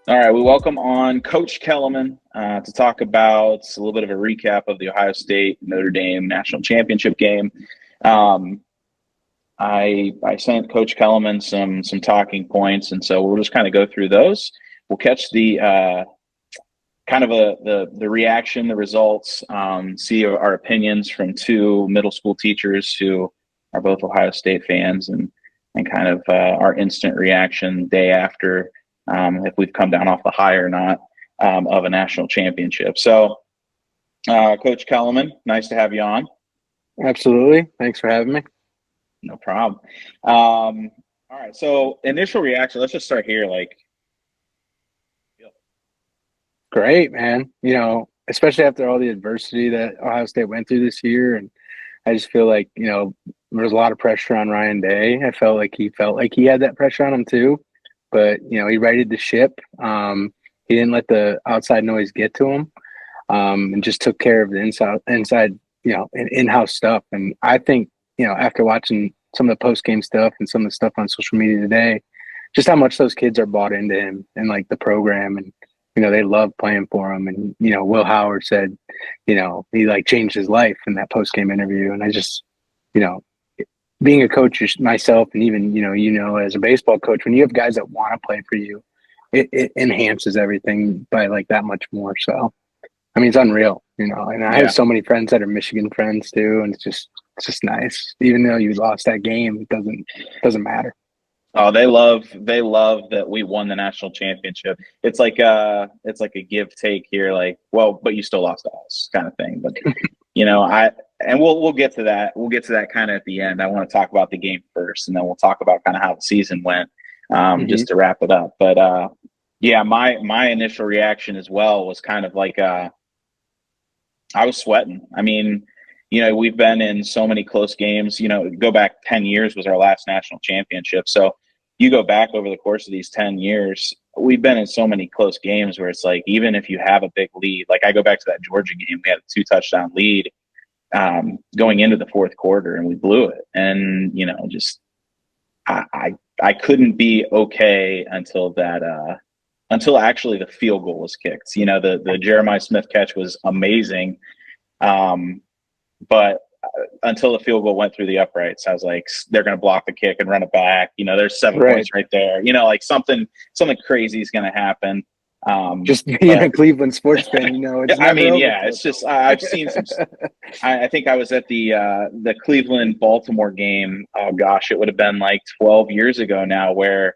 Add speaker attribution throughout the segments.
Speaker 1: All right, we welcome on Coach Keleman to talk about a little bit of a recap of the Ohio State Notre Dame national championship game. Um, I sent Coach Keleman some talking points, and so we'll just kind of go through those. We'll catch the kind of the reaction, the results, see our opinions from two middle school teachers who are both Ohio State fans, and kind of our instant reaction day after, if we've come down off the high or not, of a national championship. So, Coach Kellerman, nice to have you on.
Speaker 2: Absolutely. Thanks for having me.
Speaker 1: No problem. All right. So, initial reaction. Let's just start here.
Speaker 2: Great, man. Especially after all the adversity that Ohio State went through this year. And I just feel like, there was a lot of pressure on Ryan Day. I felt like he had that pressure on him too. But, he righted the ship. He didn't let the outside noise get to him. And just took care of the inside, in-house stuff. And I think, after watching some of the post-game stuff and some of the stuff on social media today, just how much those kids are bought into him and like the program, and they love playing for him. And Will Howard said he like changed his life in that post-game interview. And I just, you know being a coach myself, and even as a baseball coach, when you have guys that want to play for you, it enhances everything by like that much more. So I mean, it's unreal, and I have
Speaker 1: Yeah.
Speaker 2: so many friends that are Michigan friends too. And it's just nice. Even though you lost that game, it doesn't matter.
Speaker 1: Oh, they love that we won the national championship. It's like a give take here, like, well, but you still lost to us kind of thing. But I and we'll get to that. We'll get to that kind of at the end. I want to talk about the game first, and then we'll talk about kind of how the season went,
Speaker 2: Hmm.
Speaker 1: just to wrap it up. But yeah, my initial reaction as well was kind of like I was sweating. I mean, we've been in so many close games. Go back 10 years was our last national championship. So you go back over the course of these 10 years, we've been in so many close games where it's like, even if you have a big lead, like I go back to that Georgia game, we had a 2 touchdown lead going into the fourth quarter, and we blew it. And, just I couldn't be okay until actually the field goal was kicked. The Jeremiah Smith catch was amazing. Um, but until the field goal went through the uprights, I was like, they're going to block the kick and run it back. There's 7 points
Speaker 2: Right.
Speaker 1: right there. Like something crazy is going to happen.
Speaker 2: Just being
Speaker 1: But
Speaker 2: a Cleveland sports fan, it's
Speaker 1: I
Speaker 2: never
Speaker 1: mean,
Speaker 2: over
Speaker 1: yeah,
Speaker 2: close.
Speaker 1: it's just I've seen some. I think I was at the Cleveland Baltimore game. Oh gosh, it would have been like 12 years ago now, where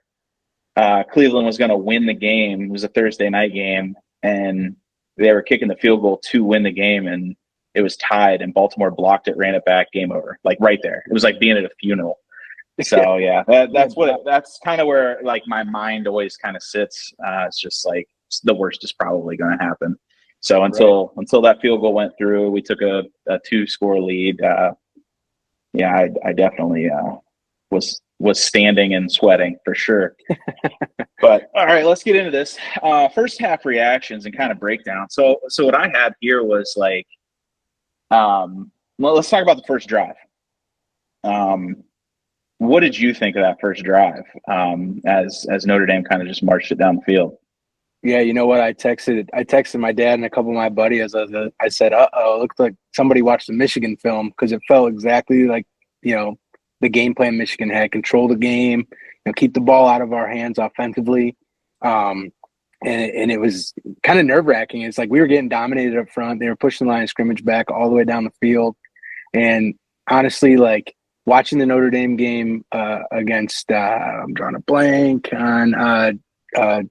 Speaker 1: Cleveland was going to win the game. It was a Thursday night game, and they were kicking the field goal to win the game, and it was tied, and Baltimore blocked it, ran it back, game over, like right there. It was like being at a funeral. So yeah,
Speaker 2: Yeah,
Speaker 1: that's kind of where like my mind always kind of sits. It's just like the worst is probably going to happen. So
Speaker 2: right.
Speaker 1: until that field goal went through, we took a 2-score lead. Yeah, I definitely was standing and sweating for sure. But all right, let's get into this. First half reactions and kind of breakdown. So what I had here was like, well, let's talk about the first drive. Um, what did you think of that first drive? As Notre Dame kind of just marched it down the field.
Speaker 2: Yeah, you know what? I texted my dad and a couple of my buddies. I said, "Uh-oh, it looked like somebody watched the Michigan film," because it felt exactly like the game plan Michigan had: control the game, keep the ball out of our hands offensively. Um, and it was kind of nerve wracking. It's like we were getting dominated up front. They were pushing the line of scrimmage back all the way down the field. And honestly, like watching the Notre Dame game against, I'm drawing a blank on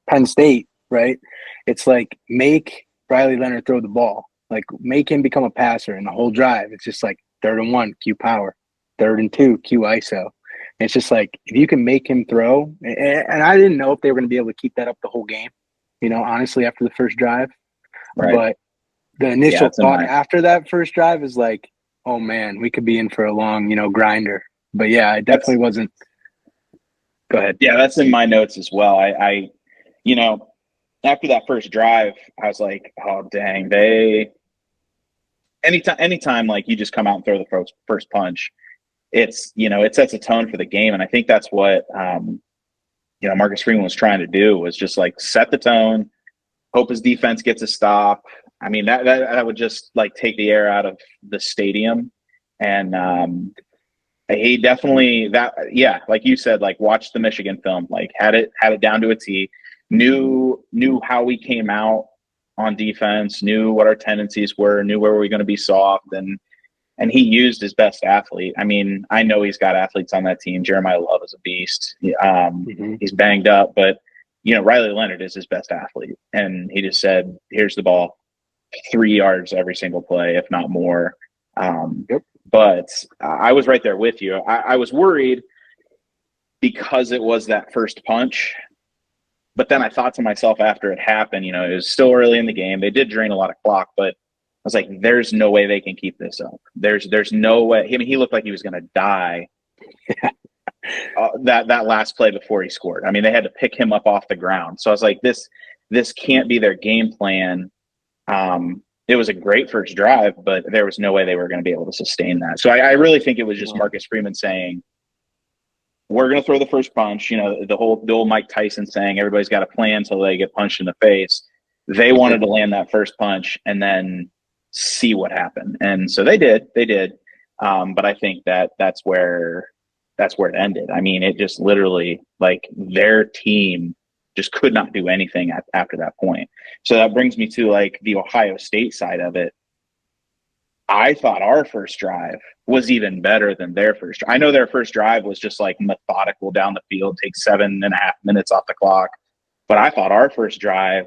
Speaker 2: Penn State, right? It's like make Riley Leonard throw the ball, like make him become a passer, and the whole drive. It's just like 3rd and 1, cue power, 3rd and 2, cue ISO. And it's just like if you can make him throw, and I didn't know if they were going to be able to keep that up the whole game, honestly, after the first drive.
Speaker 1: Right.
Speaker 2: But the
Speaker 1: Yeah,
Speaker 2: initial
Speaker 1: it's in
Speaker 2: thought
Speaker 1: my
Speaker 2: after that first drive is like, oh man, we could be in for a long, grinder. But yeah, I definitely
Speaker 1: that's
Speaker 2: wasn't. Go ahead.
Speaker 1: yeah, that's in my notes as well. I you know, after that first drive, I was like, oh dang, anytime like you just come out and throw the first punch, it sets a tone for the game. And I think that's what Marcus Freeman was trying to do was just like set the tone, hope his defense gets a stop. I mean, that would just like take the air out of the stadium. And he definitely yeah, like you said, like watched the Michigan film, like had it down to a T, knew how we came out on defense, knew what our tendencies were, knew where we were going to be soft, and he used his best athlete. I mean, I know he's got athletes on that team. Jeremiah Love is a beast.
Speaker 2: Mm-hmm.
Speaker 1: He's banged up, but Riley Leonard is his best athlete, and he just said, "Here's the ball, 3 yards every single play, if not more."
Speaker 2: Yep.
Speaker 1: But I was right there with you. I was worried because it was that first punch. But then I thought to myself after it happened, it was still early in the game. They did drain a lot of clock, but I was like, there's no way they can keep this up. There's no way. I mean, he looked like he was going to die that last play before he scored. I mean, they had to pick him up off the ground. So I was like, this can't be their game plan. It was a great first drive, but there was no way they were going to be able to sustain that. So I really think it was just Marcus Freeman saying, we're going to throw the first punch. The old Mike Tyson saying everybody's got a plan until they get punched in the face. They wanted to land that first punch and then see what happened. And so they did. But I think that's where it ended. I mean, it just literally, like, their team just could not do anything after that point. So that brings me to like the Ohio State side of it. I thought our first drive was even better than their first. I know their first drive was just like methodical down the field, take 7.5 minutes off the clock. But I thought our first drive,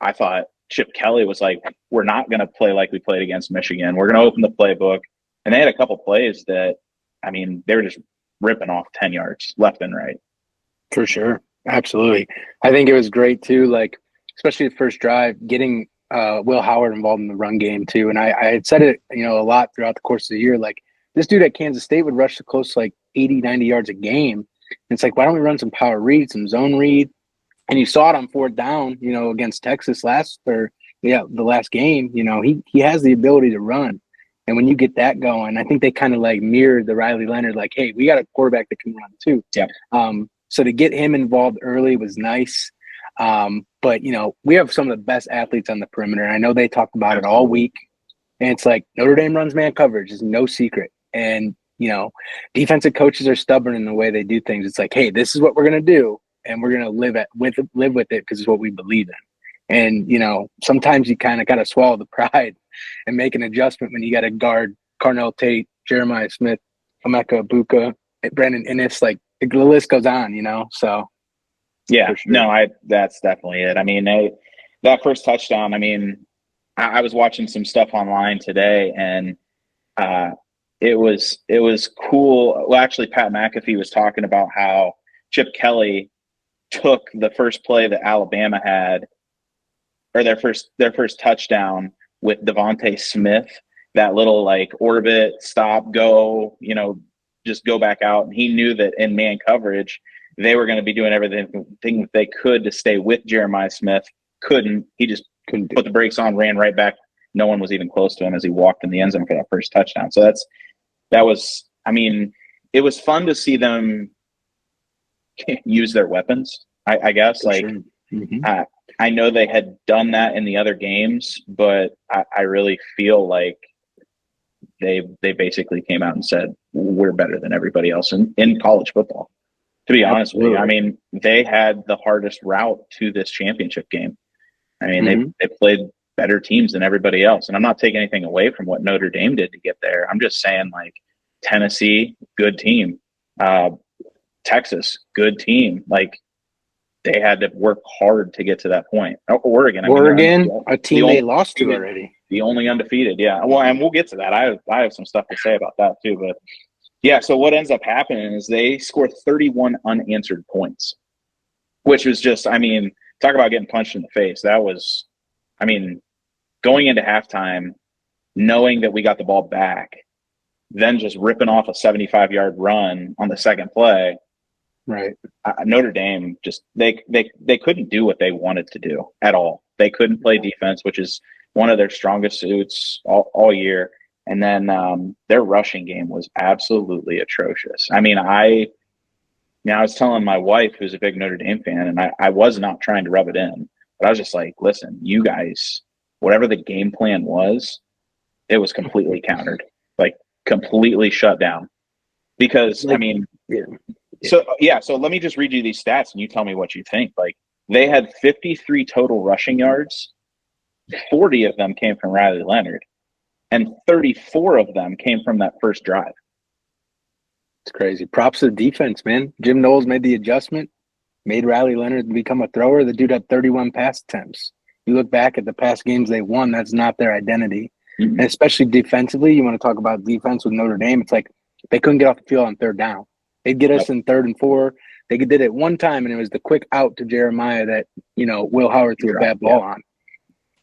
Speaker 1: I thought Chip Kelly was like, we're not going to play like we played against Michigan. We're going to open the playbook. And they had a couple plays that, I mean, they were just ripping off 10 yards left and right.
Speaker 2: For sure. Absolutely. I think it was great too, like, especially the first drive, getting Will Howard involved in the run game too. And I had said it, a lot throughout the course of the year, like, this dude at Kansas State would rush to close to like 80, 90 yards a game. And it's like, why don't we run some power read, some zone read? And you saw it on fourth down, against Texas the last game, he has the ability to run. And when you get that going, I think they kind of like mirrored the Riley Leonard, like, hey, we got a quarterback that can run too.
Speaker 1: Yeah.
Speaker 2: So to get him involved early was nice. But, we have some of the best athletes on the perimeter. And I know they talked about it all week. And it's like Notre Dame runs man coverage is no secret. And, defensive coaches are stubborn in the way they do things. It's like, hey, this is what we're going to do. And we're going to live with it because it's what we believe in. And, sometimes you kind of got to swallow the pride and make an adjustment when you got to guard Carnell Tate, Jeremiah Smith, Emeka Ibuka, Brandon Inniss, like the list goes on, so.
Speaker 1: Yeah, sure. No, that's definitely it. I mean, that first touchdown, I mean, I was watching some stuff online today, and it was cool. Well, actually, Pat McAfee was talking about how Chip Kelly took the first play that Alabama had, or their first touchdown with Devontae Smith, that little like orbit, stop, go, just go back out. And he knew that in man coverage, they were going to be doing everything that they could to stay with Jeremiah Smith. He just couldn't put the brakes on, ran right back. No one was even close to him as he walked in the end zone for that first touchdown. So that was, I mean, it was fun to see them use their weapons, I guess. For sure. Mm-hmm. I know they had done that in the other games, but I really feel like they basically came out and said, we're better than everybody else in college football. To be honest with you, I mean, they had the hardest route to this championship game. I mean, they played better teams than everybody else. And I'm not taking anything away from what Notre Dame did to get there. I'm just saying, like, Tennessee, good team. Texas, good team. Like, they had to work hard to get to that point. Oregon,
Speaker 2: a team they lost to already.
Speaker 1: The only undefeated, yeah. Well, and we'll get to that. I have some stuff to say about that too. But yeah, so what ends up happening is they score 31 unanswered points, which was just, I mean, talk about getting punched in the face. That was, I mean, going into halftime, knowing that we got the ball back, then just ripping off a 75-yard run on the second play.
Speaker 2: Right.
Speaker 1: Notre Dame just they couldn't do what they wanted to do at all. They couldn't play defense, which is one of their strongest suits all year. And then their rushing game was absolutely atrocious. I mean, Now, I was telling my wife, who's a big Notre Dame fan, and I was not trying to rub it in, but I was just like, listen, you guys, whatever the game plan was, it was completely countered, like completely shut down. Because, I
Speaker 2: Like,
Speaker 1: mean,
Speaker 2: yeah, yeah,
Speaker 1: so let me just read you these stats and you tell me what you think. Like, they had 53 total rushing yards, 40 of them came from Riley Leonard, and 34 of them came from that first drive.
Speaker 2: it's crazy. Props to the defense, man. Jim Knowles made the adjustment, made Riley Leonard become a thrower. The dude had 31 pass attempts. You look back at the past games they won, that's not their identity.
Speaker 1: Mm-hmm.
Speaker 2: And especially defensively, you want to talk about defense with Notre Dame, it's like they couldn't get off the field on third down. They'd get us
Speaker 1: Nope.
Speaker 2: in 3rd and 4. They did it one time, and it was the quick out to Jeremiah that, Will Howard threw a bad ball on.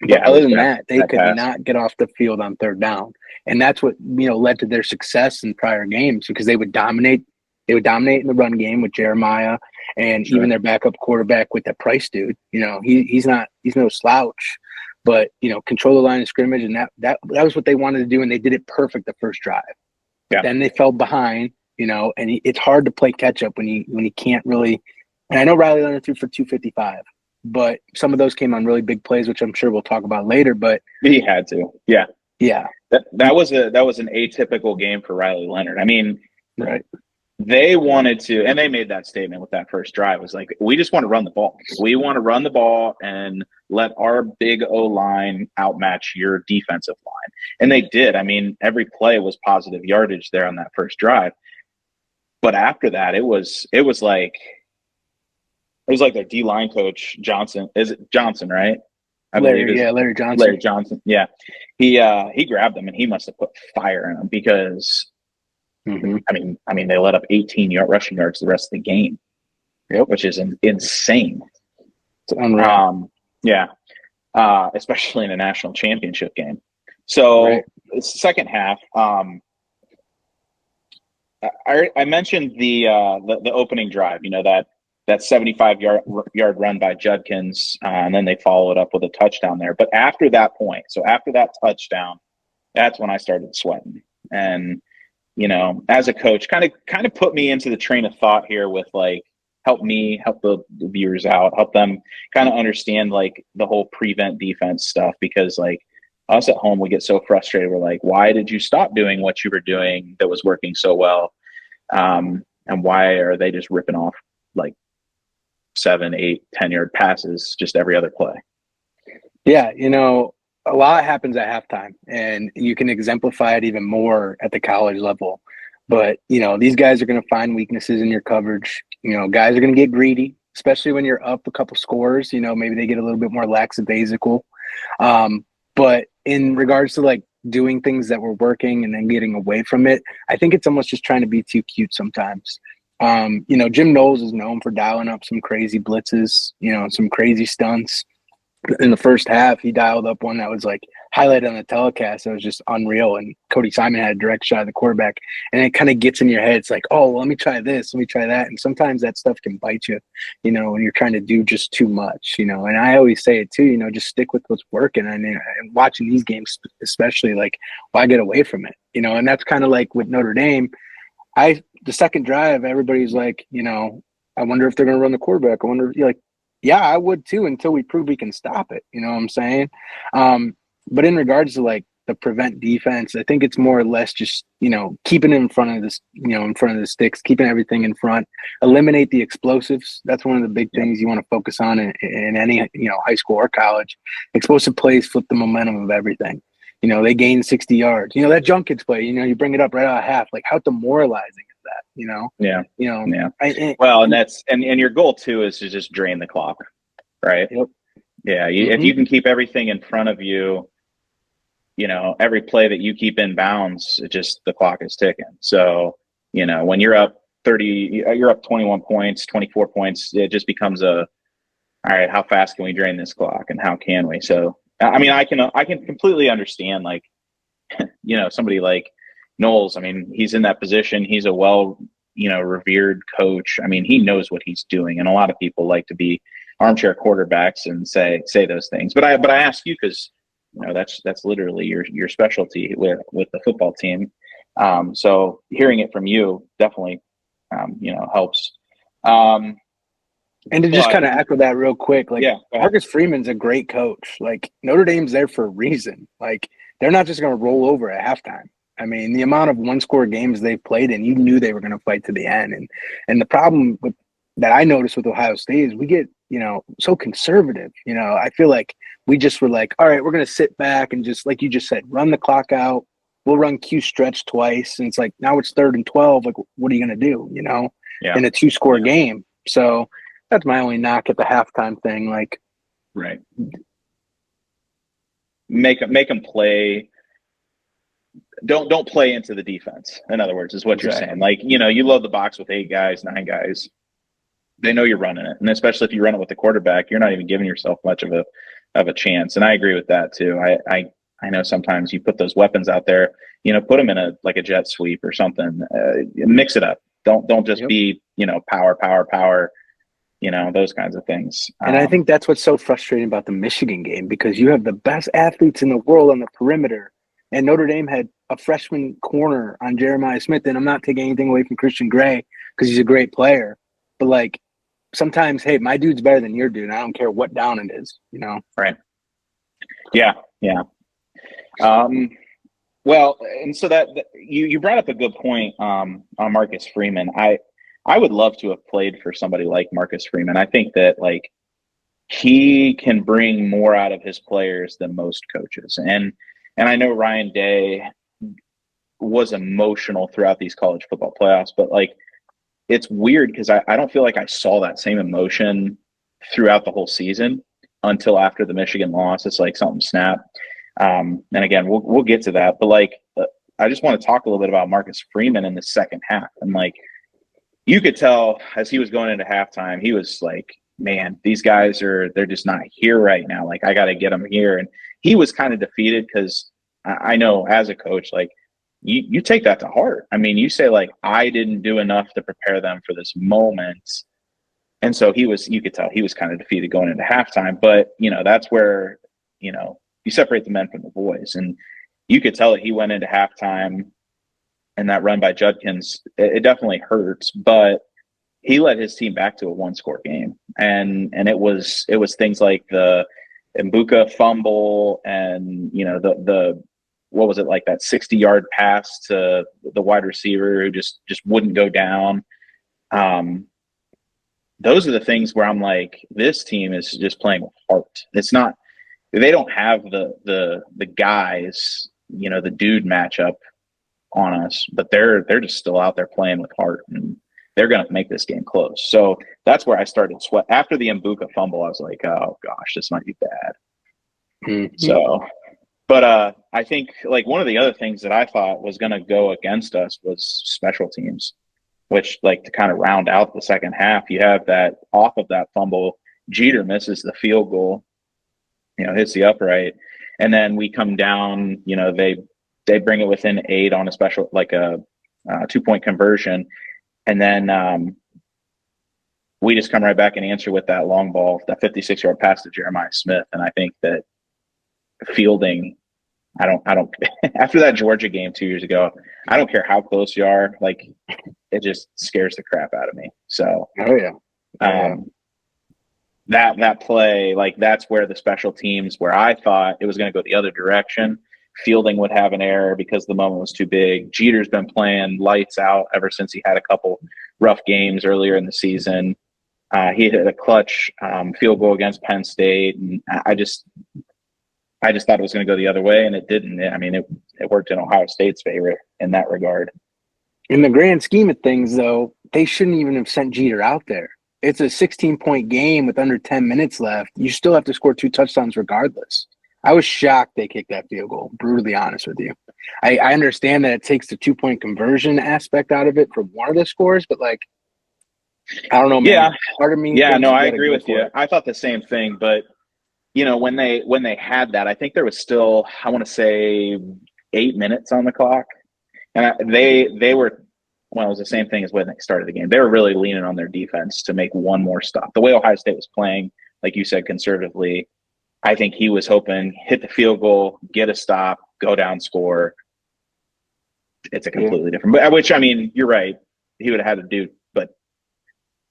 Speaker 2: But
Speaker 1: It
Speaker 2: other
Speaker 1: was
Speaker 2: than that, they
Speaker 1: bad
Speaker 2: could
Speaker 1: pass.
Speaker 2: not get off the field on third down. And that's what, led to their success in prior games because they would dominate. They would dominate in the run game with Jeremiah and
Speaker 1: Sure.
Speaker 2: even their backup quarterback with that Price dude. He's no slouch, but control the line of scrimmage, and that was what they wanted to do, and they did it perfect the first drive.
Speaker 1: Yeah.
Speaker 2: Then they fell behind, and it's hard to play catch up when you can't really. And I know Riley Leonard threw for 255, but some of those came on really big plays, which I'm sure we'll talk about later. But
Speaker 1: He had to. Yeah.
Speaker 2: yeah,
Speaker 1: That was an atypical game for Riley Leonard. I mean,
Speaker 2: right.
Speaker 1: they wanted to, and they made that statement with that first drive. It was like, we just want to run the ball. We want to run the ball and let our big O line outmatch your defensive line. And they did. I mean, every play was positive yardage there on that first drive. But after that, it was like their D line coach Johnson. Is it Johnson, right? I believe is
Speaker 2: Larry Johnson.
Speaker 1: Larry Johnson. Yeah. He grabbed them and he must have put fire in them because
Speaker 2: Mm-hmm.
Speaker 1: I mean, they let up 18 rushing yards the rest of the game, which is insane.
Speaker 2: It's unreal.
Speaker 1: Yeah, especially in a national championship game. So, second half, I mentioned the opening drive. That 75-yard run by Judkins, and then they followed up with a touchdown there. But after that point, so after that touchdown, that's when I started sweating. And as a coach, kind of put me into the train of thought here with like, help the viewers out, help them kind of understand like the whole prevent defense stuff, because like us at home, we get so frustrated. We're like, why did you stop doing what you were doing that was working so well? And why are they just ripping off like 7, 8, 10-yard passes just every other play?
Speaker 2: Yeah. A lot happens at halftime, and you can exemplify it even more at the college level. But, these guys are going to find weaknesses in your coverage. Guys are going to get greedy, especially when you're up a couple scores. Maybe they get a little bit more lackadaisical. But in regards to like doing things that were working and then getting away from it, I think it's almost just trying to be too cute sometimes. Jim Knowles is known for dialing up some crazy blitzes, some crazy stunts. In the first half, he dialed up one that was like highlighted on the telecast. It was just unreal. And Cody Simon had a direct shot of the quarterback, and it kind of gets in your head. It's like, oh, well, let me try this, let me try that. And sometimes that stuff can bite you, when you're trying to do just too much, and I always say it too, just stick with what's working. I mean, and watching these games, especially, like, why get away from it? And that's kind of like with Notre Dame. The second drive, everybody's like, I wonder if they're going to run the quarterback. I wonder, like, yeah, I would too, until we prove we can stop it. You know what I'm saying? But in regards to like the prevent defense, I think it's more or less just, keeping it in front of this, in front of the sticks, keeping everything in front, eliminate the explosives. That's one of the big things you want to focus on in any, high school or college. Explosive plays flip the momentum of everything. They gain 60 yards. That Junkins play, you bring it up right out of half. Like, how demoralizing is that,
Speaker 1: Yeah.
Speaker 2: Yeah.
Speaker 1: Well, and that's and your goal too is to just drain the clock, right?
Speaker 2: Yep.
Speaker 1: Yeah. If you can keep everything in front of you, every play that you keep in bounds, the clock is ticking. So, when you're up 30, you're up 21 points, 24 points, it just becomes all right, how fast can we drain this clock and how can we? So, I mean, I can completely understand, like, somebody like Knowles. I mean, he's in that position. He's a revered coach. I mean, he knows what he's doing. And a lot of people like to be armchair quarterbacks and say those things. But I ask you because, that's literally your specialty with the football team. So hearing it from you definitely, helps. Um,
Speaker 2: And to just
Speaker 1: but
Speaker 2: kind of echo that real quick, like
Speaker 1: yeah, go ahead.
Speaker 2: Marcus Freeman's a great coach. Like Notre Dame's there for a reason. Like they're not just going to roll over at halftime. I mean, the amount of one-score games they've played, and you knew they were going to fight to the end. And the problem with that I noticed with Ohio State is we get so conservative. I feel like we just were like, all right, we're going to sit back and just like you just said, run the clock out. We'll run Q stretch twice, and it's like now it's 3rd and 12. Like, what are you going to do?
Speaker 1: Yeah,
Speaker 2: In a two-score game. So that's my only knock at the halftime thing. Like,
Speaker 1: right. Make them play. Don't play into the defense. In other words, is what you're saying.
Speaker 2: exactly.
Speaker 1: Like, you load the box with 8 guys, 9 guys. They know you're running it, and especially if you run it with the quarterback, you're not even giving yourself much of a chance. And I agree with that too. I know sometimes you put those weapons out there. Put them in a jet sweep or something. Mix it up. Don't just
Speaker 2: Yep.
Speaker 1: be power, power, power. Those kinds of things.
Speaker 2: And I think that's what's so frustrating about the Michigan game because you have the best athletes in the world on the perimeter, and Notre Dame had a freshman corner on Jeremiah Smith. And I'm not taking anything away from Christian Gray because he's a great player, but like sometimes, hey, my dude's better than your dude. And I don't care what down it is.
Speaker 1: Right. Yeah. Yeah. Um, well, and so that you brought up a good point on Marcus Freeman. I would love to have played for somebody like Marcus Freeman. I think that like he can bring more out of his players than most coaches. And I know Ryan Day was emotional throughout these college football playoffs, but like it's weird because I don't feel like I saw that same emotion throughout the whole season until after the Michigan loss. It's like something snapped. And again, we'll get to that, but like I just want to talk a little bit about Marcus Freeman in the second half. And like you could tell as he was going into halftime, he was like, man, these guys they're just not here right now. Like I got to get them here. And he was kind of defeated because I know as a coach, like you take that to heart. I mean, you say like, I didn't do enough to prepare them for this moment. And so you could tell he was kind of defeated going into halftime, but that's where, you separate the men from the boys. And you could tell that he went into halftime and that run by Judkins, it definitely hurts, but he led his team back to a 1-score game. And it was things like the Mbuka fumble and, the what was it, like that 60-yard pass to the wide receiver who just wouldn't go down. Those are the things where I'm like, this team is just playing with heart. It's not, they don't have the guys, the dude matchup on us, but they're just still out there playing with heart, and they're going to make this game close. So that's where I started sweat after the Mbuka fumble. I was like, oh gosh, this might be bad.
Speaker 2: Mm-hmm.
Speaker 1: So, but I think like one of the other things that I thought was going to go against us was special teams, which like to kind of round out the second half, you have that off of that fumble, Jeter misses the field goal, hits the upright, and then we come down, they bring it within 8 on a special, like a 2-point conversion. And then we just come right back and answer with that long ball, that 56-yard pass to Jeremiah Smith. And I think that fielding, I don't, after that Georgia game 2 years ago, I don't care how close you are. Like it just scares the crap out of me. So,
Speaker 2: Oh yeah.
Speaker 1: that play, like that's where the special teams, where I thought it was going to go the other direction. Fielding would have an error because the moment was too big. Jeter's been playing lights out ever since he had a couple rough games earlier in the season. He hit a clutch field goal against Penn State, and I just thought it was going to go the other way, and it didn't. I mean, it worked in Ohio State's favor in that regard.
Speaker 2: In the grand scheme of things, though, they shouldn't even have sent Jeter out there. It's a 16-point game with under 10 minutes left. You still have to score 2 touchdowns regardless. I was shocked they kicked that field goal, brutally honest with you. I understand that it takes the 2-point conversion aspect out of it for one of the scores, but like, I don't know, man.
Speaker 1: Yeah.
Speaker 2: Part of me
Speaker 1: Yeah,
Speaker 2: thinks
Speaker 1: no,
Speaker 2: you
Speaker 1: I
Speaker 2: gotta
Speaker 1: agree
Speaker 2: go
Speaker 1: with
Speaker 2: for
Speaker 1: you.
Speaker 2: it.
Speaker 1: I thought the same thing, but when they had that, I think there was still, I want to say 8 minutes on the clock. And they were, well, it was the same thing as when they started the game. They were really leaning on their defense to make one more stop. The way Ohio State was playing, like you said, conservatively, I think he was hoping hit the field goal, get a stop, go down, score. It's a completely different, which I mean, you're right. He would have had to do, but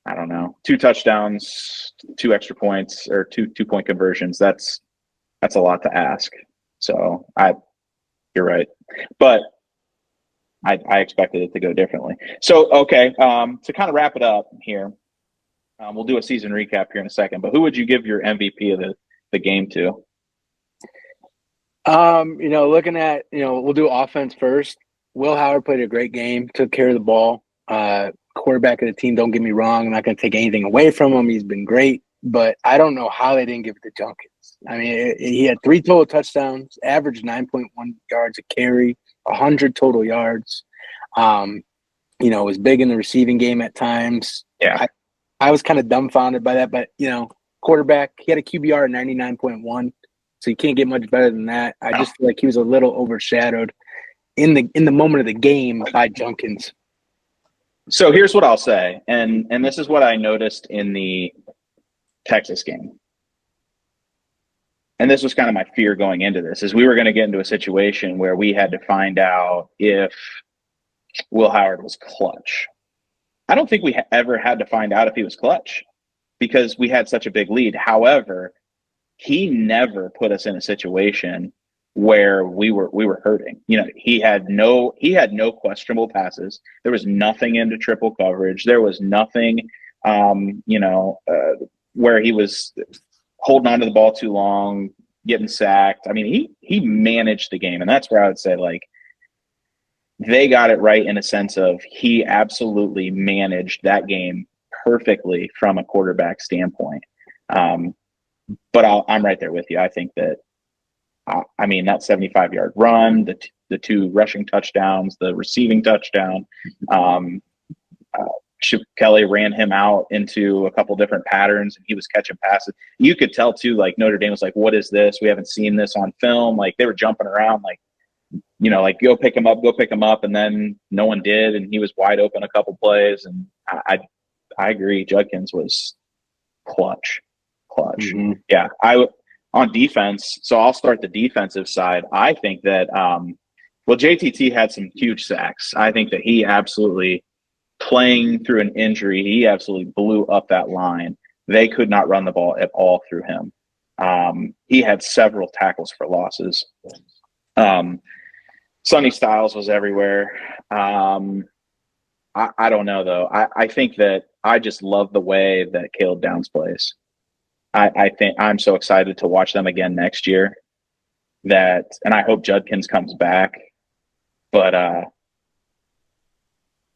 Speaker 1: I don't know, 2 touchdowns, 2 extra points, or 2 2 point conversions. That's a lot to ask. So you're right, but I expected it to go differently. So okay, to kind of wrap it up here, we'll do a season recap here in a second. But who would you give your MVP of the game to?
Speaker 2: Looking at, we'll do offense first. Will Howard played a great game, took care of the ball. Quarterback of the team, don't get me wrong. I'm not going to take anything away from him. He's been great, but I don't know how they didn't give it to Junkins. I mean, he had 3 total touchdowns, averaged 9.1 yards a carry, 100 total yards. Was big in the receiving game at times.
Speaker 1: Yeah.
Speaker 2: I was kind of dumbfounded by that, but, quarterback, he had a QBR of 99.1. So you can't get much better than that. I just feel like he was a little overshadowed in the moment of the game by Junkins.
Speaker 1: So here's what I'll say, and this is what I noticed in the Texas game. And this was kind of my fear going into this, is we were going to get into a situation where we had to find out if Will Howard was clutch. I don't think we ever had to find out if he was clutch because we had such a big lead. However, he never put us in a situation where we were hurting. He had no questionable passes. There was nothing into triple coverage. There was nothing, where he was holding on to the ball too long, getting sacked. I mean, he managed the game, and that's where I would say, like, they got it right in a sense of he absolutely managed that game perfectly from a quarterback standpoint. But I'm right there with you. I think that, that 75-yard run, the 2 rushing touchdowns, the receiving touchdown, Chip Kelly ran him out into a couple different patterns, and he was catching passes. You could tell too, like Notre Dame was like, "What is this? We haven't seen this on film." Like they were jumping around, like go pick him up, and then no one did, and he was wide open a couple plays. And I agree, Judkins was clutch.
Speaker 2: Mm-hmm.
Speaker 1: Yeah, on defense. So I'll start the defensive side. I think that JTT had some huge sacks. I think that he absolutely, playing through an injury, he absolutely blew up that line. They could not run the ball at all through him. He had several tackles for losses. Sonny Styles was everywhere. I don't know though. I think that I just love the way that Caleb Downs plays. I think I'm so excited to watch them again next year. And I hope Judkins comes back. But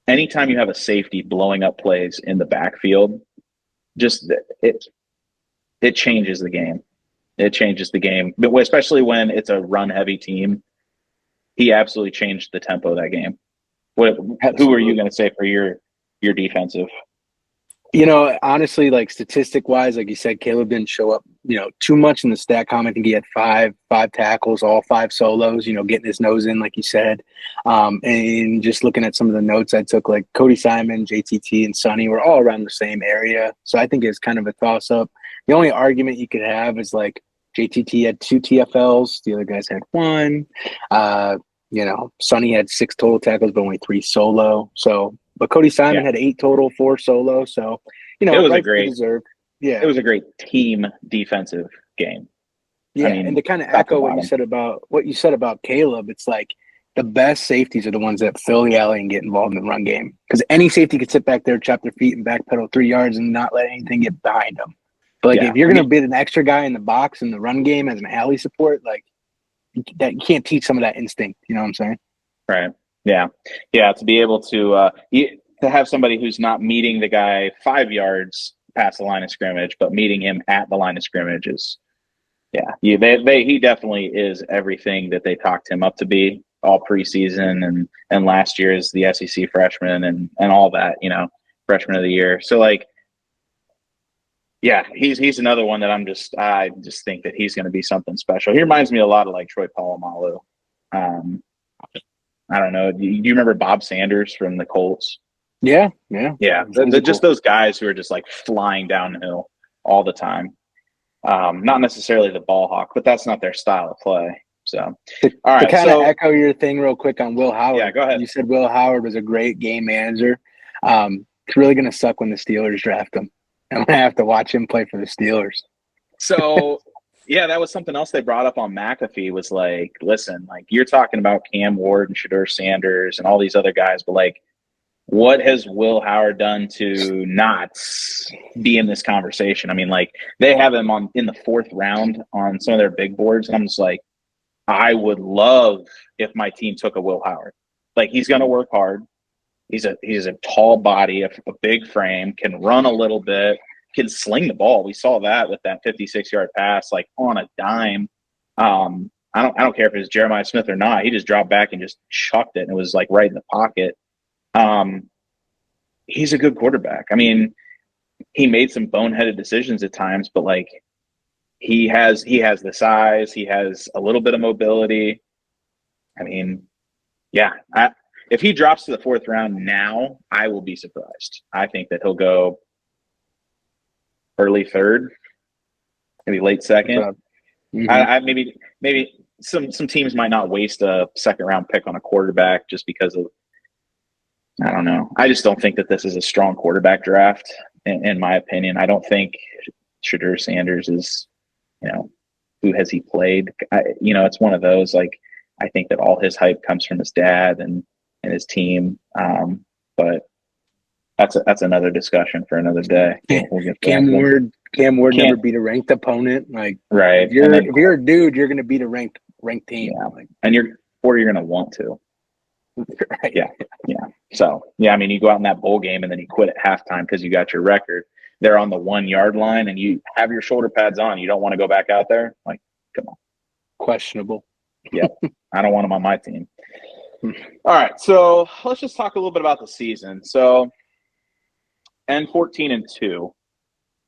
Speaker 1: anytime you have a safety blowing up plays in the backfield, just it changes the game. It changes the game, but especially when it's a run-heavy team. He absolutely changed the tempo of that game. Who are you going to say for your defensive?
Speaker 2: Honestly, like statistic wise, like you said, Caleb didn't show up, too much in the stat column. I think he had five tackles, all 5 solos, getting his nose in, like you said. And just looking at some of the notes I took, like Cody Simon, JTT, and Sonny were all around the same area. So I think it's kind of a toss up. The only argument you could have is like JTT had 2 TFLs, the other guys had 1. Sonny had 6 total tackles, but only 3 solo. But Cody Simon had 8 total, 4 solo. So,
Speaker 1: it was
Speaker 2: it
Speaker 1: was a great team defensive game.
Speaker 2: Yeah, and to kind of echo what you said about Caleb, it's like the best safeties are the ones that fill the alley and get involved in the run game. Because any safety could sit back there, chop their feet, and backpedal 3 yards and not let anything get behind them. But if you're going to be an extra guy in the box in the run game as an alley support, like that, you can't teach some of that instinct. You know what I'm saying?
Speaker 1: Right. Yeah. To be able to have somebody who's not meeting the guy 5 yards past the line of scrimmage, but meeting him at the line of scrimmage is, he definitely is everything that they talked him up to be all preseason and last year as the SEC freshman and all that, freshman of the year. So he's another one that I just think that he's going to be something special. He reminds me a lot of like Troy Polamalu. I don't know. Do you remember Bob Sanders from the Colts?
Speaker 2: Yeah.
Speaker 1: Just those guys who are just like flying downhill all the time. Not necessarily the ball hawk, but that's not their style of play. So, all right.
Speaker 2: To kind of echo your thing real quick on Will Howard.
Speaker 1: Yeah, go ahead.
Speaker 2: You said Will Howard was a great game manager. It's really going to suck when the Steelers draft him. I'm going to have to watch him play for the Steelers.
Speaker 1: So, yeah, that was something else they brought up on McAfee was like, listen, like you're talking about Cam Ward and Shedeur Sanders and all these other guys, but like, what has Will Howard done to not be in this conversation? I mean, like they have him on in the 4th round on some of their big boards, and I'm just like, I would love if my team took a Will Howard. Like he's going to work hard. He's a tall body, a big frame, can run a little bit, can sling the ball. We saw that with that 56-yard pass, like on a dime. I don't care if it's Jeremiah Smith or not. He just dropped back and just chucked it, and it was like right in the pocket. He's a good quarterback. I mean, he made some boneheaded decisions at times, but like he has the size, he has a little bit of mobility. I mean, yeah, if he drops to the 4th round now, I will be surprised. I think that he'll go early 3rd, maybe late 2nd.
Speaker 2: Mm-hmm.
Speaker 1: Maybe some teams might not waste a 2nd round pick on a quarterback just because of, I don't know. I just don't think that this is a strong quarterback draft, in my opinion. I don't think Shedeur Sanders is, who has he played? It's one of those, like, I think that all his hype comes from his dad and his team. But that's another discussion for another day. We'll get
Speaker 2: Cam Ward never beat a ranked opponent. Like,
Speaker 1: right.
Speaker 2: If you're a dude, you're going to beat a ranked team.
Speaker 1: Yeah.
Speaker 2: Like,
Speaker 1: and you're going to want to.
Speaker 2: Right.
Speaker 1: Yeah. So, I mean, you go out in that bowl game and then you quit at halftime because you got your record. They're on the 1-yard line and you have your shoulder pads on. You don't want to go back out there? Like, come on.
Speaker 2: Questionable.
Speaker 1: Yeah. I don't want them on my team. All right. So let's just talk a little bit about the season. So, and 14-2,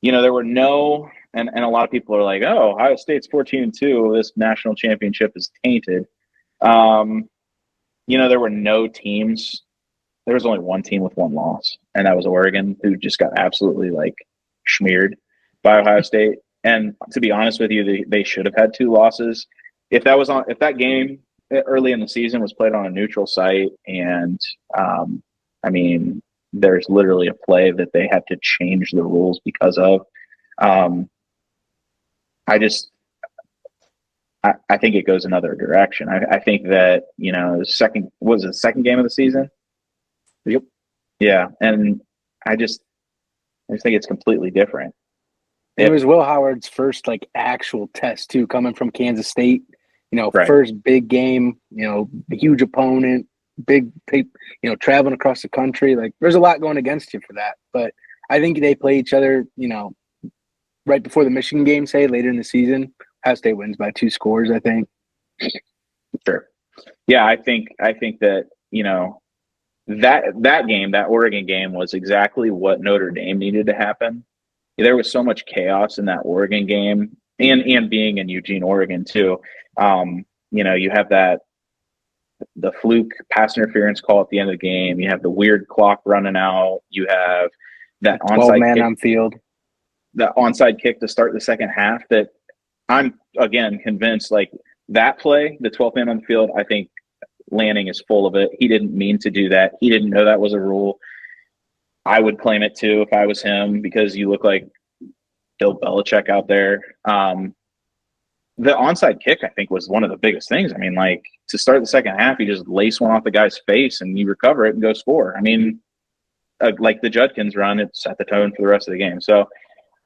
Speaker 1: there were no, and a lot of people are like, oh, Ohio State's 14-2. This national championship is tainted. There were no teams. There was only one team with one loss, and that was Oregon, who just got absolutely like smeared by Ohio State. And to be honest with you, they should have had 2 losses. If that game early in the season was played on a neutral site, and I mean, there's literally a play that they had to change the rules because of. I think it goes another direction. I think that, the second game of the season?
Speaker 2: Yep.
Speaker 1: Yeah. And I just think it's completely different.
Speaker 2: It was Will Howard's first like actual test too, coming from Kansas State,
Speaker 1: Right.
Speaker 2: First big game, huge opponent, big, traveling across the country. Like there's a lot going against you for that. But I think they play each other, right before the Michigan game, say later in the season. Ohio State wins by 2 scores, I think.
Speaker 1: Sure. Yeah, I think that, that game, that Oregon game, was exactly what Notre Dame needed to happen. There was so much chaos in that Oregon game, and being in Eugene, Oregon too. You have the fluke pass interference call at the end of the game. You have the weird clock running out. You have that onside kick
Speaker 2: on field.
Speaker 1: That onside kick to start the second half that I'm, again, convinced, like, that play, the 12th man on the field, I think Lanning is full of it. He didn't mean to do that. He didn't know that was a rule. I would claim it too if I was him, because you look like Bill Belichick out there. The onside kick, I think, was one of the biggest things. I mean, like, to start the second half, you just lace one off the guy's face and you recover it and go score. I mean, like the Judkins run, it set the tone for the rest of the game. So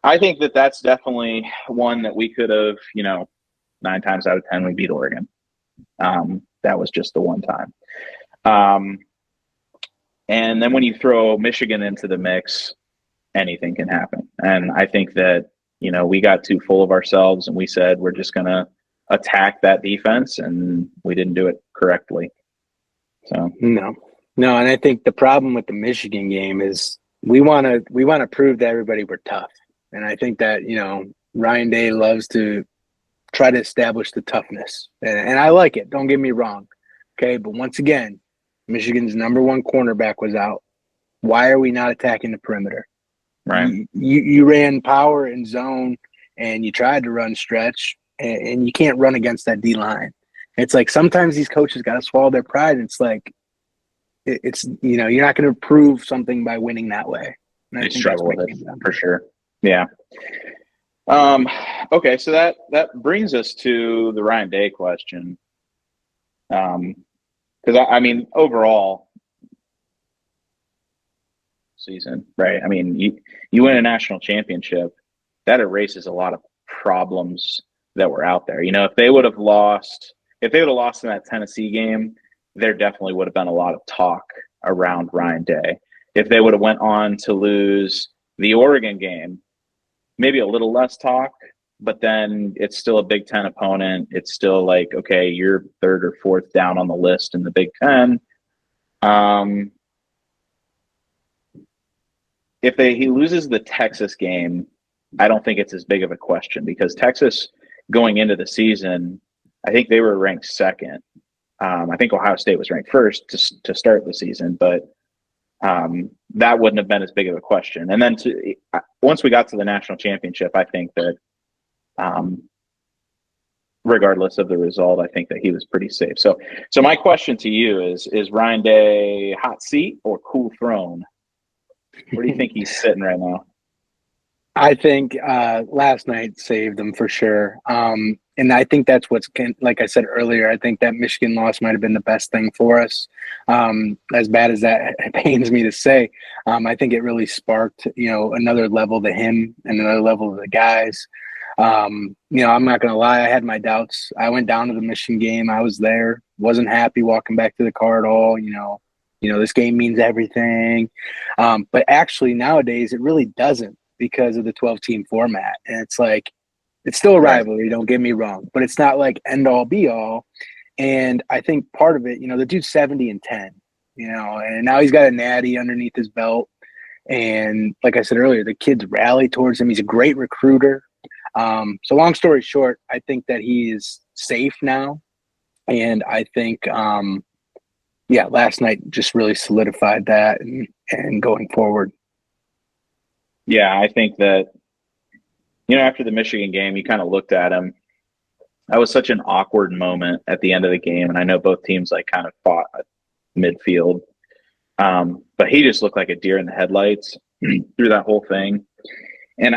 Speaker 1: I think that that's definitely one that we could have, 9 times out of 10, we beat Oregon. That was just the one time. And then when you throw Michigan into the mix, anything can happen. And I think that, we got too full of ourselves and we said we're just going to attack that defense, and we didn't do it correctly. So
Speaker 2: no. And I think the problem with the Michigan game is we want to prove to everybody we're tough. And I think that, Ryan Day loves to try to establish the toughness. And I like it. Don't get me wrong. Okay. But once again, Michigan's number 1 cornerback was out. Why are we not attacking the perimeter?
Speaker 1: Right.
Speaker 2: You ran power and zone, and you tried to run stretch, and you can't run against that D line. It's like sometimes these coaches got to swallow their pride. It's like, it's you're not going to prove something by winning that way. And I
Speaker 1: They
Speaker 2: think that's
Speaker 1: struggle
Speaker 2: what
Speaker 1: with
Speaker 2: it
Speaker 1: it
Speaker 2: came down
Speaker 1: for
Speaker 2: to.
Speaker 1: sure. Yeah. Um, okay, so that brings us to the Ryan Day question. Because I mean, overall season, right? I mean, you win a national championship, that erases a lot of problems that were out there. If they would have lost in that Tennessee game, there definitely would have been a lot of talk around Ryan Day. If they would have went on to lose the Oregon game, maybe a little less talk, but then it's still a Big Ten opponent. It's still like, okay, you're third or fourth down on the list in the Big Ten. Um, if he loses the Texas game, I don't think it's as big of a question because Texas going into the season, I think they were ranked second. I think Ohio State was ranked first to start the season, but that wouldn't have been as big of a question. And then once we got to the national championship, I think that um, regardless of the result, I think that he was pretty safe. So my question to you is Ryan Day hot seat or cool throne? Where do you think he's sitting right now?
Speaker 2: I think last night saved them for sure. And I think that's like I said earlier, I think that Michigan loss might have been the best thing for us. As bad as that pains me to say, I think it really sparked, another level to him and another level to the guys. I'm not going to lie. I had my doubts. I went down to the Michigan game. I was there, wasn't happy walking back to the car at all. This game means everything. But actually nowadays it really doesn't because of the 12-team format. And it's like, it's still a
Speaker 1: Right.
Speaker 2: rivalry, don't get me wrong, but it's not like end all be all. And I think part of it, the dude's 70-10, and now he's got a natty underneath his belt. And like I said earlier, the kids rally towards him. He's a great recruiter. So long story short, I think that he is safe now. And I think, last night just really solidified that and going forward.
Speaker 1: Yeah, I think that, after the Michigan game, you kind of looked at him. That was such an awkward moment at the end of the game. And I know both teams like kind of fought at midfield. But he just looked like a deer in the headlights through that whole thing. And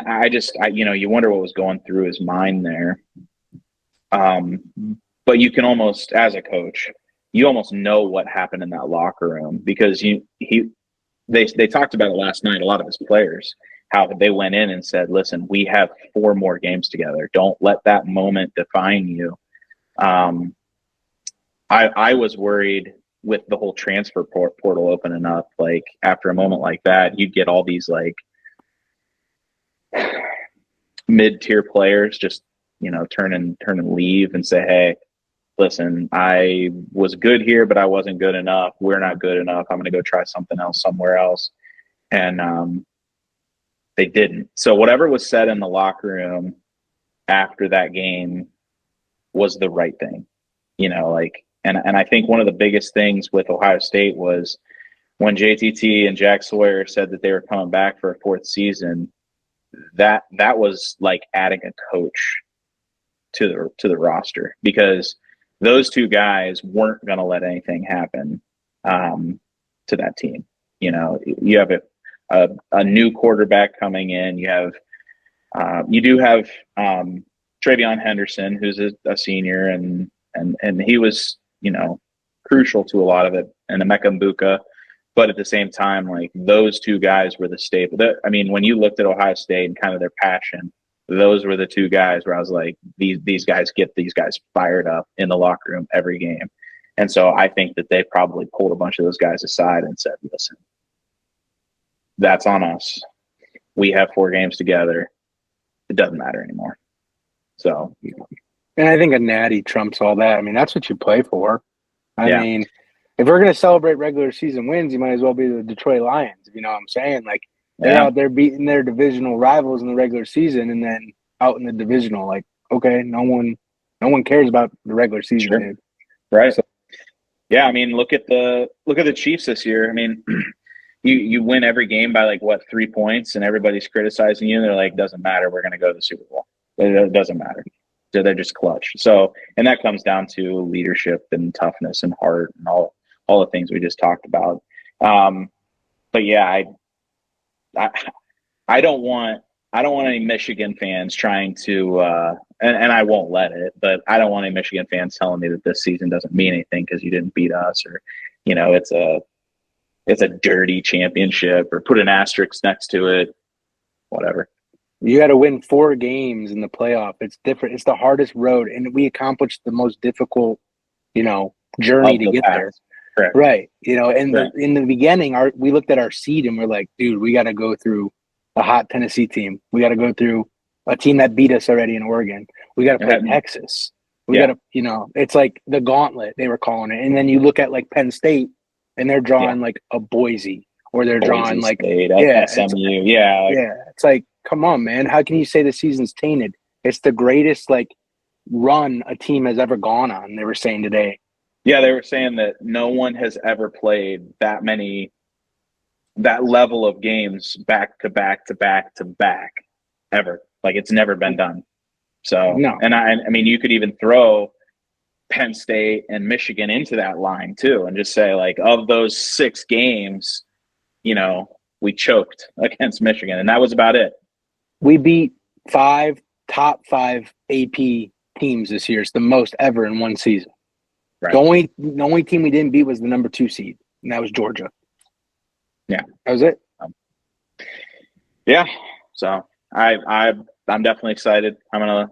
Speaker 1: you wonder what was going through his mind there. But you can almost, as a coach, you almost know what happened in that locker room because they talked about it last night. A lot of his players, how they went in and said, "Listen, we have 4 more games together. Don't let that moment define you." I was worried with the whole transfer portal opening up. Like after a moment like that, you'd get all these like mid-tier players just turn and leave and say, "Hey, listen, I was good here, but I wasn't good enough. We're not good enough. I'm going to go try something else somewhere else." And they didn't. So whatever was said in the locker room after that game was the right thing, and I think one of the biggest things with Ohio State was when JTT and Jack Sawyer said that they were coming back for a 4th season. That was like adding a coach to the roster because those 2 guys weren't going to let anything happen to that team. You have a new quarterback coming in. You do have Travion Henderson, who's a senior, and he was crucial to a lot of it, and Emeka Mbuka. But at the same time, like those 2 guys were the staple. When you looked at Ohio State and kind of their passion, those were the 2 guys where I was like, these guys get these guys fired up in the locker room every game. And so I think that they probably pulled a bunch of those guys aside and said, "Listen, that's on us. We have 4 games together. It doesn't matter anymore." So,
Speaker 2: And I think a natty trumps all that. I mean, that's what you play for. I
Speaker 1: yeah,
Speaker 2: mean, if we're going to celebrate regular season wins, you might as well be the Detroit Lions, if you know what I'm saying. Like, they're
Speaker 1: yeah,
Speaker 2: out there beating their divisional rivals in the regular season and then out in the divisional. Like, okay, no one cares about the regular season,
Speaker 1: sure,
Speaker 2: dude.
Speaker 1: right.
Speaker 2: So,
Speaker 1: Yeah, look at the Chiefs this year. You win every game by like what 3 points, and everybody's criticizing you. And they're like, "Doesn't matter. We're going to go to the Super Bowl. It doesn't matter." So they're just clutch. So, and that comes down to leadership and toughness and heart and all all the things we just talked about. Um, but yeah, I I don't want any Michigan fans trying to and I won't let it, but I don't want any Michigan fans telling me that this season doesn't mean anything because you didn't beat us, or it's a dirty championship, or put an asterisk next to it, whatever.
Speaker 2: You got to win 4 games in the playoff. It's different. It's the hardest road, and we accomplished the most difficult, journey
Speaker 1: Of
Speaker 2: to
Speaker 1: the
Speaker 2: get there.
Speaker 1: past. Correct.
Speaker 2: Right. In
Speaker 1: Right.
Speaker 2: the beginning, we looked at our seed and we're like, dude, we got to go through a hot Tennessee team. We got to go through a team that beat us already in Oregon. We got to play Texas. We got
Speaker 1: Yeah.
Speaker 2: to, it's like the gauntlet they were calling it. And then you look at like Penn State, and they're
Speaker 1: Yeah.
Speaker 2: drawing like a Boise, or they're drawing like
Speaker 1: State,
Speaker 2: yeah,
Speaker 1: SMU. Yeah.
Speaker 2: it's like, come on, man. How can you say the season's tainted? It's the greatest like run a team has ever gone on, they were saying today.
Speaker 1: Yeah, they were saying that no one has ever played that level of games back to back to back to back ever. Like, it's never been done. So,
Speaker 2: No.
Speaker 1: and I mean, you could even throw Penn State and Michigan into that line too, and just say, like, of those 6 games, we choked against Michigan, and that was about it.
Speaker 2: We beat 5 top 5 AP teams this year. It's the most ever in one season.
Speaker 1: Right.
Speaker 2: The only team we didn't beat was the number 2 seed, and that was Georgia.
Speaker 1: Yeah,
Speaker 2: that was it.
Speaker 1: Yeah. So I'm definitely excited. I'm gonna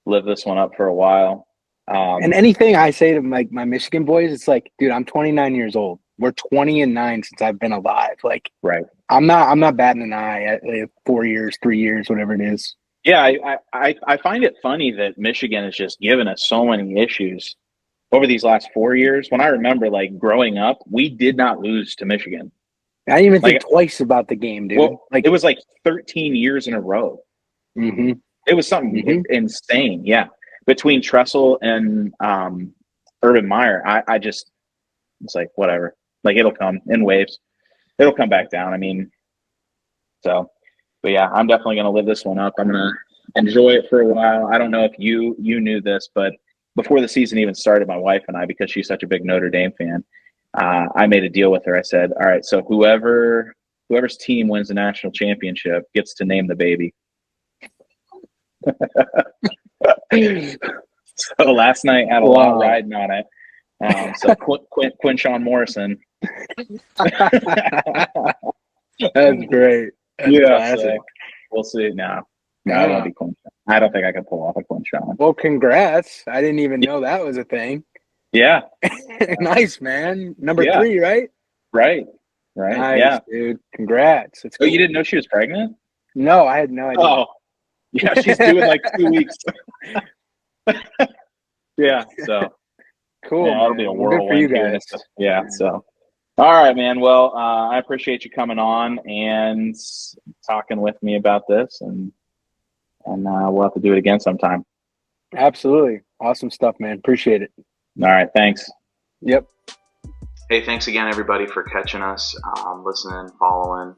Speaker 1: live this one up for a while.
Speaker 2: And anything I say to my Michigan boys, it's like, dude, I'm 29 years old. We're 20-9 since I've been alive. Like,
Speaker 1: right.
Speaker 2: I'm not batting an eye at 4 years, 3 years, whatever it is.
Speaker 1: Yeah, I find it funny that Michigan has just given us so many issues over these last 4 years. When I remember, like, growing up, we did not lose to Michigan.
Speaker 2: I didn't even think twice about the game, dude.
Speaker 1: Well, like, it was like 13 years in a row.
Speaker 2: Mm-hmm.
Speaker 1: It was something insane. Yeah, between Tressel and Urban Meyer, I just, it's like, whatever. Like, it'll come in waves. It'll come back down. I mean, so, but yeah, I'm definitely going to live this one up. I'm going to enjoy it for a while. I don't know if you knew this, but before the season even started, my wife and I, because she's such a big Notre Dame fan, I made a deal with her. I said, all right, so whoever's team wins the national championship gets to name the baby. So last night had a lot riding on it. So Quinshawn Morrison.
Speaker 2: That's great. That's classic.
Speaker 1: So we'll see. No, it won't be Quinshawn. I don't think I can pull off a Quinshawn.
Speaker 2: Well, congrats. I didn't even know that was a thing.
Speaker 1: Yeah.
Speaker 2: Nice, man. Number 3, right?
Speaker 1: Right. Nice,
Speaker 2: yeah, dude. Congrats.
Speaker 1: It's cool. You didn't know she was pregnant?
Speaker 2: No, I had no idea.
Speaker 1: Oh, yeah, she's due in like 2 weeks. Yeah, so
Speaker 2: cool.
Speaker 1: Yeah, it'll be a whirlwind
Speaker 2: for you guys.
Speaker 1: Yeah, so all right, man. Well, I appreciate you coming on and talking with me about this, and we'll have to do it again sometime.
Speaker 2: Absolutely. Awesome stuff, man. Appreciate it.
Speaker 1: All right, thanks.
Speaker 2: Yep.
Speaker 1: Hey, thanks again, everybody, for catching us, listening, following.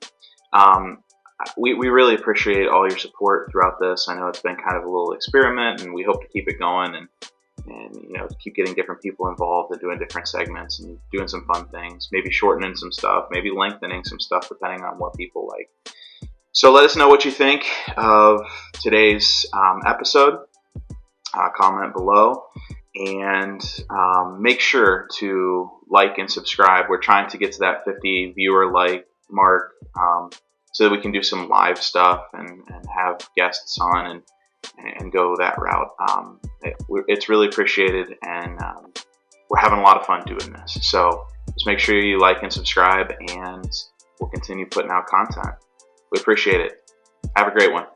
Speaker 1: We really appreciate all your support throughout this. I know it's been kind of a little experiment, and we hope to keep it going and keep getting different people involved and doing different segments and doing some fun things, maybe shortening some stuff, maybe lengthening some stuff, depending on what people like. So let us know what you think of today's episode. Comment below, and make sure to like and subscribe. We're trying to get to that 50 viewer like mark, so that we can do some live stuff and have guests on and go that route. It's really appreciated, and we're having a lot of fun doing this. So just make sure you like and subscribe, and we'll continue putting out content. We appreciate it. Have a great one.